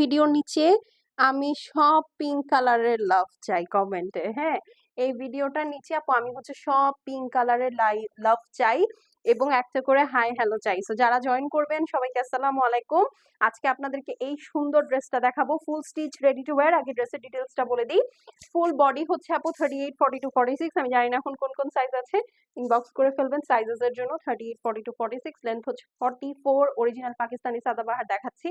ভিডিওর নিচে আমি সব পিঙ্ক কালারের লাভ চাই কমেন্টে। হ্যাঁ, এই ভিডিওটার নিচে আপু আমি হচ্ছে সব পিঙ্ক কালারের লাভ চাই এবং একটা করে হাই হ্যালো চাই। সো যারা জয়েন করবেন সবাইকে আসসালামু আলাইকুম। আজকে আপনাদেরকে এই সুন্দর ড্রেসটা দেখাবো, ফুল স্টিচ রেডি টু ওয়্যার। আগে ড্রেসের ডিটেলসটা বলে দিই। ফুল বডি হচ্ছে আপু 38, 42, 46। আমি জানি না এখন কোন কোন সাইজ আছে, ইনবক্স করে ফেলবেন সাইজেস এর জন্য। 38, 42, 46, লেন্থ হচ্ছে 44। অরিজিনাল পাকিস্তানি সাদাবাহার দেখাচ্ছি।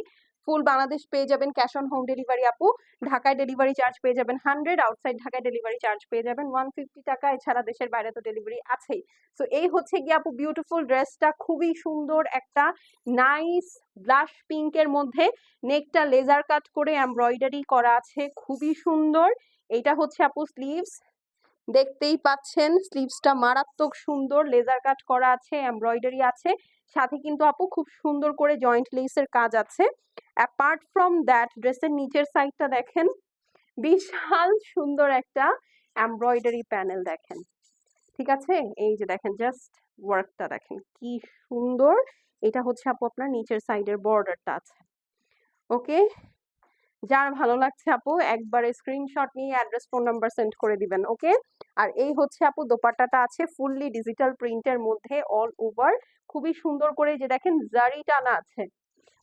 ফুল বাংলাদেশ পেয়ে যাবেন ক্যাশ অন হোম ডেলিভারি আপু। ঢাকায় ডেলিভারি চার্জ পেয়ে যাবেন 100, আউটসাইড ঢাকায় ডেলিভারি চার্জ পেয়ে যাবেন 150 টাকা। এছাড়া দেশের বাইরে তো ডেলিভারি আছেই। সো এই হচ্ছে গিয়ে আপু বিউটিফুল ড্রেসটা, খুবই সুন্দর একটা নাইস ব্লাশ পিঙ্কের মধ্যে। নেকটা লেজার কাট করে এমব্রয়ডারি করা আছে, খুবই সুন্দর। এইটা হচ্ছে আপু স্লিভস, দেখতেই পাচ্ছেন স্লিভসটা মারাত্মক সুন্দর, লেজার কাট করা আছে, এমব্রয়ডারি আছে, সাথে কিন্তু আপু খুব সুন্দর করে জয়েন্ট লেসের কাজ আছে। অ্যাপার্ট ফ্রম দ্যাট ড্রেসের নিচের সাইডটা দেখেন, বিশাল সুন্দর একটা এমব্রয়ডারি প্যানেল দেখেন। ঠিক আছে, এই যে দেখেন জাস্ট ওয়ার্কটা দেখেন কি সুন্দর। এটা হচ্ছে আপু আপনার নিচের সাইডের বর্ডারটা আছে। ওকে, যার ভালো লাগছে আপু একবারে স্ক্রিনশট নিয়ে অ্যাড্রেস ফোন নাম্বার সেন্ড করে দিবেন। ওকে, আর এই হচ্ছে আপু দোপাট্টাটা আছে ফুললি ডিজিটাল প্রিন্টের মধ্যে অল ওভার, খুবই সুন্দর করে যে দেখেন জারি টানা আছে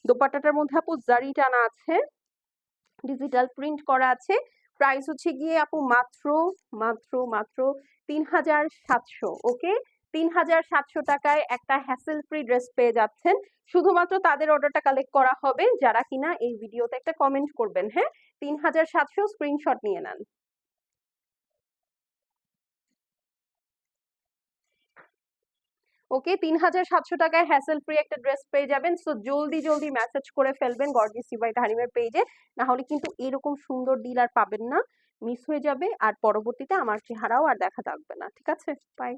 দোপাট্টাটার মধ্যে আপু, জারি টানা আছে, ডিজিটাল প্রিন্ট করা আছে। প্রাইস হচ্ছে গিয়ে আপু মাত্র মাত্র মাত্র 3700। ওকে, 3700 টাকায় একটা হ্যাসেল ফ্রি ড্রেস পেয়ে যাচ্ছেন। শুধুমাত্র তাদের অর্ডারটা কালেক্ট করা হবে যারা কিনা এই ভিডিওতে একটা কমেন্ট করবেন। হ্যাঁ, 3700, স্ক্রিনশট নিয়ে নেন। ওকে, 3700 টাকায় হ্যাসেল ফ্রি একটা ড্রেস পেয়ে যাবেন। সো জলদি জলদি মেসেজ করে ফেলবেন গর্জিয়াস সিবাই তাহরিমের পেজে, না হলে কিন্তু এরকম সুন্দর ডিল আর পাবেন না, মিস হয়ে যাবে। আর পরবর্তীতে আমার চেহারাও আর দেখা থাকবে না। ঠিক আছে, বাই।